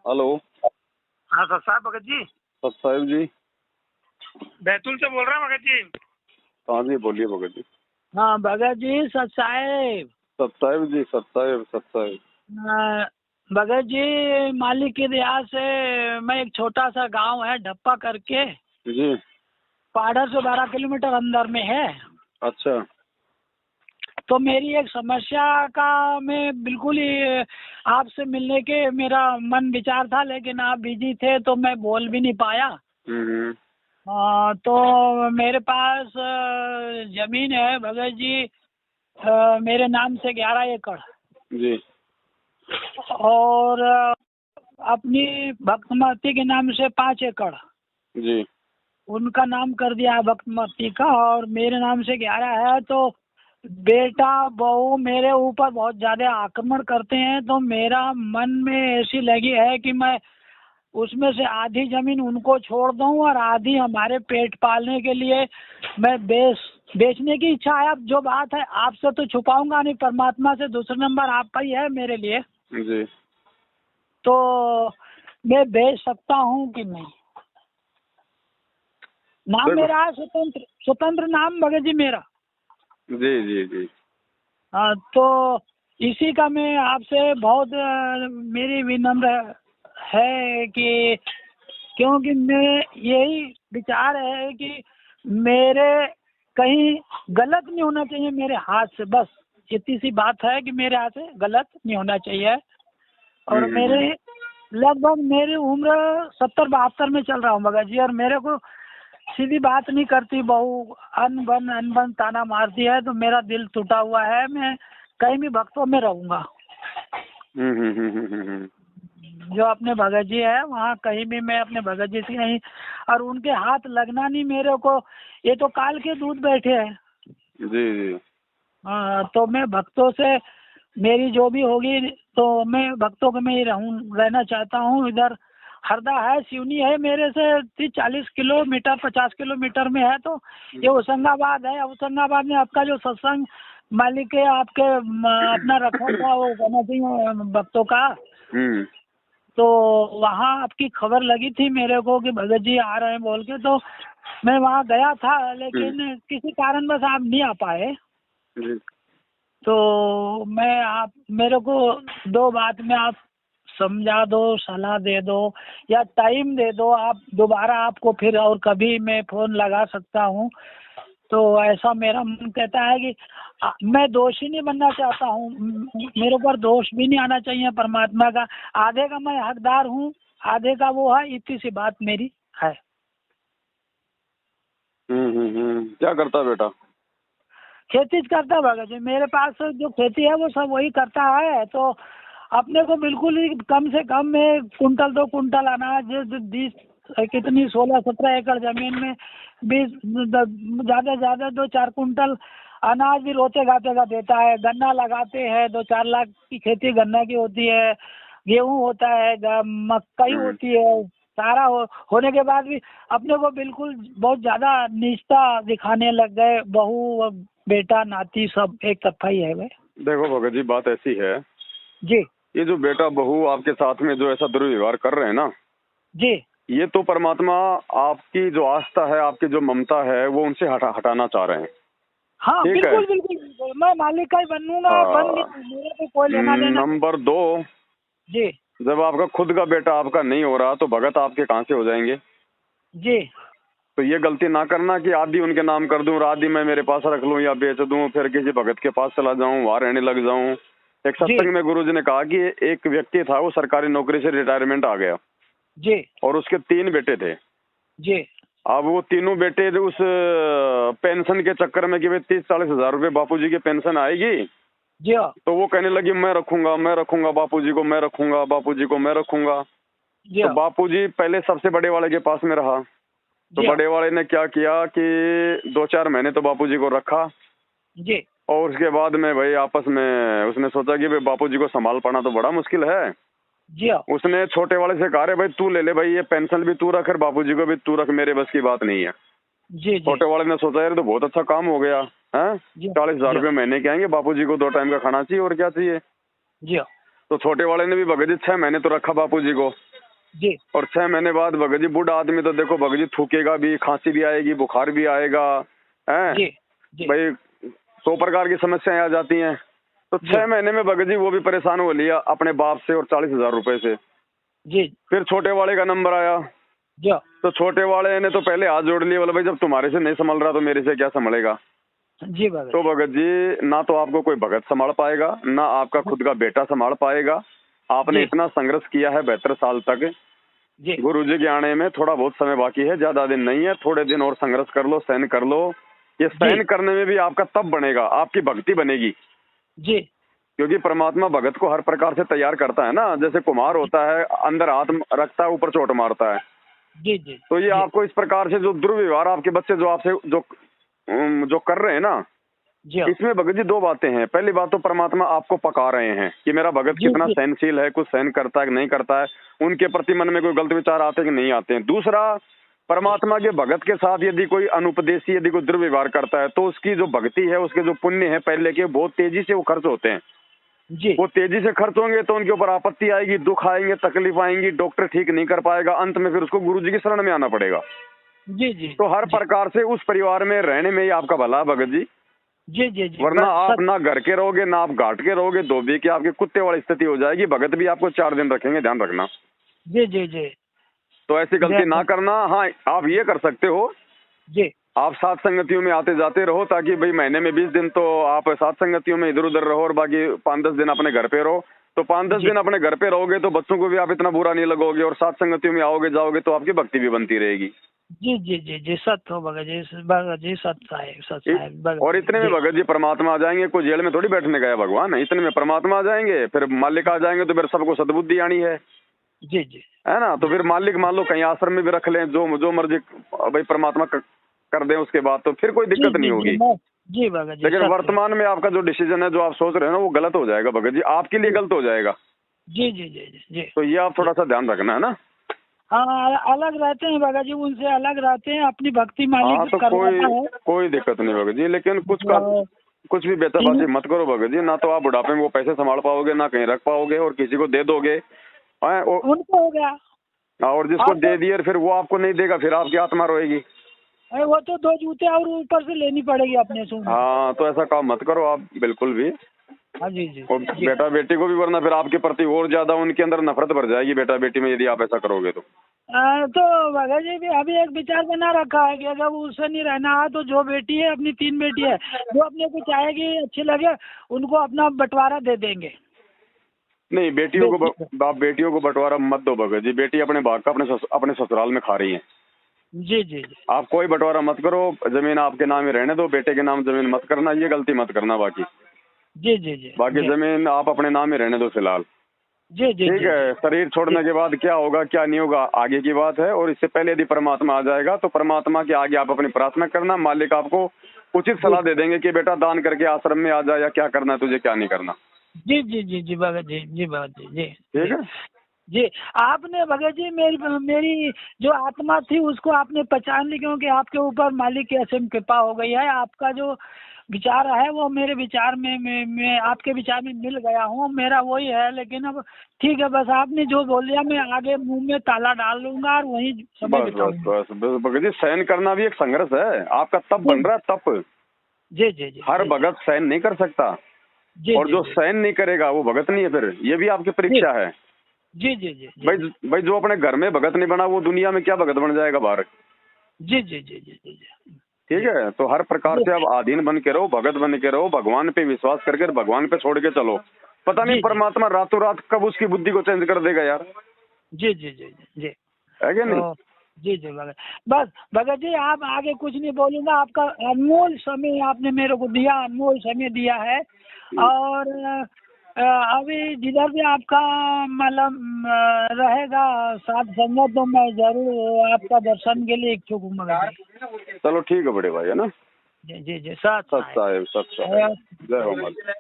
Hello. हाँ sir साहब भगत जी। सत साहिब जी। बैतूल से बोल रहे हैं भगत जी। हाँ जी, बोलिए भगत जी। हाँ भगत जी सत साहेब। सत साहिब जी, सत साहिब, सत साहिब। भगत जी मालिक की दया से मैं एक छोटा सा गांव है ढप्पा करके, जी। पाड़र से 12 किलोमीटर अंदर में है। अच्छा। तो मेरी एक समस्या का मैं बिल्कुल ही आपसे मिलने के मेरा मन विचार था, लेकिन आप बिजी थे तो मैं बोल भी नहीं पाया। तो मेरे पास जमीन है भगत जी, मेरे नाम से 11 एकड़ जी। और अपनी भक्तमती के नाम से 5 एकड़ जी। उनका नाम कर दिया है भक्तमती का, और मेरे नाम से 11 है। तो बेटा बहू मेरे ऊपर बहुत ज्यादा आक्रमण करते हैं, तो मेरा मन में ऐसी लगी है कि मैं उसमें से आधी जमीन उनको छोड़ दूं और आधी हमारे पेट पालने के लिए मैं बेचने की इच्छा है। अब जो बात है आपसे तो छुपाऊंगा नहीं, परमात्मा से दूसरा नंबर आपका ही है मेरे लिए। जी। तो मैं बेच सकता हूँ कि नहीं? नाम मेरा है स्वतंत्र, स्वतंत्र नाम भगत जी मेरा। जी जी जी। हाँ, तो इसी का मैं आपसे बहुत मेरी विनम्र है कि क्योंकि मैं यही विचार है कि मेरे कहीं गलत नहीं होना चाहिए मेरे हाथ से, बस इतनी सी बात है कि मेरे हाथ से गलत नहीं होना चाहिए। और मेरे लगभग मेरी उम्र 70-72 में चल रहा हूँ भगत जी, और मेरे को सीधी बात नहीं करती बहू, अनबन ताना मारती है, तो मेरा दिल टूटा हुआ है। मैं कहीं भी भक्तों में रहूंगा। जो अपने भगत जी है वहाँ कहीं भी मैं अपने भगत जी से कहीं, और उनके हाथ लगना नहीं मेरे को। ये तो काल के दूध बैठे हैं। जी जी। हाँ, तो मैं भक्तों से मेरी जो भी होगी तो मैं भक्तों के में ही रहना चाहता हूँ। इधर हरदा है, सिवनी है, मेरे से 30-40 किलोमीटर 50 किलोमीटर में है। तो ये होशंगाबाद है। होशंगाबाद में आपका जो सत्संग मालिक है आपके अपना रखा था, वो करना चाहिए भक्तों का। तो वहाँ आपकी खबर लगी थी मेरे को कि भगत जी आ रहे हैं बोल के, तो मैं वहाँ गया था, लेकिन किसी कारणवश आप नहीं आ पाए। तो मैं आप मेरे को 2 बात में आप समझा दो, सलाह दे दो या टाइम दे दो। आप दोबारा आपको फिर और कभी मैं फ़ोन लगा सकता हूँ। तो ऐसा मेरा मन कहता है कि मैं दोषी नहीं बनना चाहता हूँ, मेरे ऊपर दोष भी नहीं आना चाहिए परमात्मा का। आधे का मैं हकदार हूँ, आधे का वो है, इतनी सी बात मेरी है। क्या करता बेटा? खेती करता भगत जी, मेरे पास जो खेती है वो सब वही करता है। तो अपने को बिल्कुल ही कम से कम में 1-2 कुंटल अनाज कितनी 16-17 एकड़ जमीन में 20 ज़्यादा ज़्यादा 2-4 कुंटल अनाज भी रोते गाते का देता है। गन्ना लगाते हैं, 2-4 लाख की खेती गन्ना की होती है, गेहूँ होता है, मकई होती है। सारा होने के बाद भी अपने को बिल्कुल बहुत ज़्यादा नीचता दिखाने लग गए। बहू बेटा नाती सब एक तरफा ही है। वे देखो भगत जी, बात ऐसी है जी, ये जो बेटा बहू आपके साथ में जो ऐसा दुर्व्यवहार कर रहे हैं ना जी, ये तो परमात्मा आपकी जो आस्था है, आपकी जो ममता है वो उनसे हटाना चाह रहे हैं। हाँ ठीक बिल्कुल है? बिल्कुल, मैं मालिक का ही बनूंगा, बन मेरे को कोई लेना देना। नंबर 2, जी जब आपका खुद का बेटा आपका नहीं हो रहा तो भगत आपके कहाँ से हो जाएंगे? जी तो ये गलती ना करना कि आधी उनके नाम कर दूं और आधी मैं मेरे पास रख लूं या बेच दूं, फिर किसी भगत के पास चला जाऊं, वहां रहने लग जाऊं। एक सत्संग में गुरुजी ने कहा कि एक व्यक्ति था, वो सरकारी नौकरी से रिटायरमेंट आ गया जी और उसके 3 बेटे थे। जी। अब वो तीनों बेटे उस पेंशन के चक्कर में कि भाई 30-40 हजार रुपए बापूजी की पेंशन आएगी, जी तो वो कहने लगी मैं रखूंगा बापूजी को, मैं रखूंगा बापूजी को, मैं रखूंगा। तो बापूजी पहले सबसे बड़े वाले के पास में रहा। तो बड़े वाले ने क्या किया कि 2-4 महीने तो बापूजी को रखा जी, और उसके बाद में भाई आपस में उसने सोचा कि भाई बापूजी को संभाल पाना तो बड़ा मुश्किल है। जी उसने छोटे वाले से कहा, भाई तू ले ले भाई, ये पेंशन भी तू रख और बापूजी को भी तू रख, मेरे बस की बात नहीं है। जी। छोटे वाले ने सोचा यार तो बहुत अच्छा काम हो गया है, 40 हजार रुपये महीने के आएंगे, बापूजी को 2 टाइम का खाना चाहिए और क्या चाहिए। जी। तो छोटे वाले ने भी भगत जी 6 महीने तो रखा बापूजी को। जी। और 6 महीने बाद भगत जी बूढ़ा आदमी तो देखो भगत जी थूकेगा भी, खांसी भी आएगी, बुखार भी आएगा, हैं जी जी भाई 100 प्रकार की समस्याएं आ जाती हैं। तो 6 महीने में भगत जी वो भी परेशान हो लिया अपने बाप से और 40,000 रुपए से। जी फिर छोटे वाले का नंबर आया, जो तो छोटे वाले ने तो पहले हाथ जोड़ लिए, बोला भाई जब तुम्हारे से नहीं संभल रहा तो मेरे से क्या संभलेगा। जी भगत तो भगत जी ना तो आपको कोई भगत संभाल पाएगा, ना आपका खुद का बेटा संभाल पाएगा। आपने जी। इतना संघर्ष किया है 72 साल तक, जी गुरु जी के आने में थोड़ा बहुत समय बाकी है, ज्यादा दिन नहीं है, थोड़े दिन और संघर्ष कर लो, सहन कर लो। ये सहन करने में भी आपका तब बनेगा, आपकी भक्ति बनेगी। जी क्योंकि परमात्मा भगत को हर प्रकार से तैयार करता है ना, जैसे कुम्हार होता है, अंदर हाथ रखता है, ऊपर चोट मारता है। जी जी तो ये जी आपको इस प्रकार से जो दुर्व्यवहार आपके बच्चे जो आपसे जो कर रहे हैं ना, जी इसमें भगत जी 2 बातें हैं। पहली बात तो परमात्मा आपको पका रहे हैं कि मेरा भगत जी कितना जी सहनशील है, कुछ सहन करता है कि नहीं करता है, उनके प्रति मन में कोई गलत विचार आते हैं कि नहीं आते हैं। दूसरा, परमात्मा के भगत के साथ यदि कोई अनुपदेशी यदि कोई दुर्व्यवहार करता है तो उसकी जो भक्ति है, उसके जो पुण्य है पहले के, बहुत तेजी से वो खर्च होते हैं। जी वो तेजी से खर्च होंगे तो उनके ऊपर आपत्ति आएगी, दुख आएंगे, तकलीफ आएंगी, डॉक्टर ठीक नहीं कर पाएगा, अंत में फिर उसको गुरु जी की शरण में आना पड़ेगा। जी जी तो हर प्रकार से उस परिवार में रहने में ही आपका भला है भगत जी। जी जी जी वरना बस आप ना घर के रहोगे, ना आप घाट के रहोगे, धोबी के आपके कुत्ते वाली स्थिति हो जाएगी। भगत भी आपको 4 दिन रखेंगे, ध्यान रखना। जी जी जी तो ऐसी गलती ना करना। हाँ, आप ये कर सकते हो, जी आप सात संगतियों में आते जाते रहो, ताकि भाई महीने में 20 दिन तो आप सात संगतियों में इधर उधर रहो और बाकी 5-10 दिन अपने घर पे रहो। तो 5-10 जी दिन अपने घर पे रहोगे तो बच्चों को भी आप इतना बुरा नहीं लगोगे, और सात संगतियों में आओगे जाओगे तो आपकी भक्ति भी बनती रहेगी। जी जी जी जी सत्य हो भगत जी सत्य है भगत और इतने में जी। भगत जी परमात्मा आ जाएंगे। कोई जेल में थोड़ी बैठने गया भगवान, इतने में परमात्मा आ जाएंगे, फिर मालिक आ जाएंगे, तो फिर सबको सद्बुद्धि आनी है जी जी है ना। तो फिर मालिक मान लो कहीं आश्रम में भी रख लें, जो मर्जी भाई परमात्मा कर दें, उसके बाद तो फिर कोई जी दिक्कत जी नहीं होगी। जी भगत जी लेकिन सत्य है। वर्तमान में आपका जो डिसीजन है, जो आप सोच रहे हो ना, वो गलत हो जाएगा भगत जी, आपके लिए गलत हो जाएगा। जी जी जी जी जी तो ये आप थोड़ा सा ध्यान रखना है ना। हाँ अलग रहते हैं भगत जी, उनसे अलग रहते हैं, अपनी भक्ति हाँ, मालिक तो करवाता है। कोई दिक्कत नहीं भगत जी, लेकिन कुछ भी बेतबाजी मत करो भगत जी। ना तो आप बुढ़ापे में वो पैसे संभाल पाओगे, ना कहीं रख पाओगे, और किसी को दे दोगे उनको हो गया, और जिसको दे दिए फिर वो आपको नहीं देगा, फिर आपकी आत्मा रोएगी। वो तो 2 जूते और ऊपर से लेनी पड़ेगी अपने से। हाँ, तो ऐसा काम मत करो आप बिल्कुल भी। हाँ जी जी और जी। बेटा बेटी को भी, वरना फिर आपके प्रति और ज्यादा उनके अंदर नफरत भर जाएगी बेटा बेटी में, यदि आप ऐसा करोगे तो। तो भगत जी भी अभी एक विचार बना रखा है कि अगर उससे नहीं रहना है तो जो बेटी है, अपनी 3 बेटी है, जो अपने को चाहेगी अच्छी लगे उनको अपना बंटवारा दे देंगे। नहीं, आप बेटियों को बंटवारा मत दो भगत जी। बेटी अपने भाग का अपने ससुराल में खा रही है। जी जी जी आप कोई बंटवारा मत करो, जमीन आपके नाम में रहने दो, बेटे के नाम जमीन मत करना, ये गलती मत करना। बाकी जी जी जी बाकी जी जमीन आप अपने नाम में रहने दो फिलहाल। जी जी ठीक है, शरीर छोड़ने के बाद क्या होगा क्या नहीं होगा आगे की बात है। और इससे पहले यदि परमात्मा आ जाएगा तो परमात्मा के आगे आप अपनी प्रार्थना करना, मालिक आपको उचित सलाह दे देंगे कि बेटा दान करके आश्रम में आ जा, या क्या करना है तुझे क्या नहीं करना। जी जी जी जी भगत जी भगत जी ठीक है जी। आपने भगत जी मेरी जो आत्मा थी उसको आपने पहचान ली, क्योंकि आपके ऊपर मालिक की असीम कृपा हो गई है। आपका जो विचार है वो मेरे विचार में मैं आपके विचार में मिल गया हूँ, मेरा वही है। लेकिन अब ठीक है, बस आपने जो बोल दिया मैं आगे मुंह में ताला डाल लूंगा और वही समय बिताऊंगा। बस भगत जी, सहन करना भी एक संघर्ष है। आपका तप बन रहा है, तप। जी जी जी हर भगत सहन नहीं कर सकता, जी और जो सहन नहीं करेगा वो भगत नहीं है। फिर ये भी आपकी परीक्षा है। जी जी जी भाई जो अपने घर में भगत नहीं बना वो दुनिया में क्या भगत बन जाएगा बाहर। जी जी जी जी जी ठीक है, तो हर प्रकार से आप अधीन बन के रहो, भगत बन के रहो, भगवान पे विश्वास करके भगवान पे छोड़ के चलो। पता नहीं परमात्मा रातों रात कब उसकी बुद्धि को चेंज कर देगा यार। जी जी जी जी है क्या नहीं। जी जी भगत, बस भगत जी आप आगे कुछ नहीं बोलूंगा। आपका अनमोल समय आपने मेरे को दिया, अनमोल समय दिया है। और अभी जिधर भी आपका मतलब रहेगा साथ संगत, तो मैं जरूर आपका दर्शन के लिए इच्छुक हूँ भगत जी। चलो ठीक है बड़े भाई, है ना। जी जी जी सत सत साहेब जय हो माता।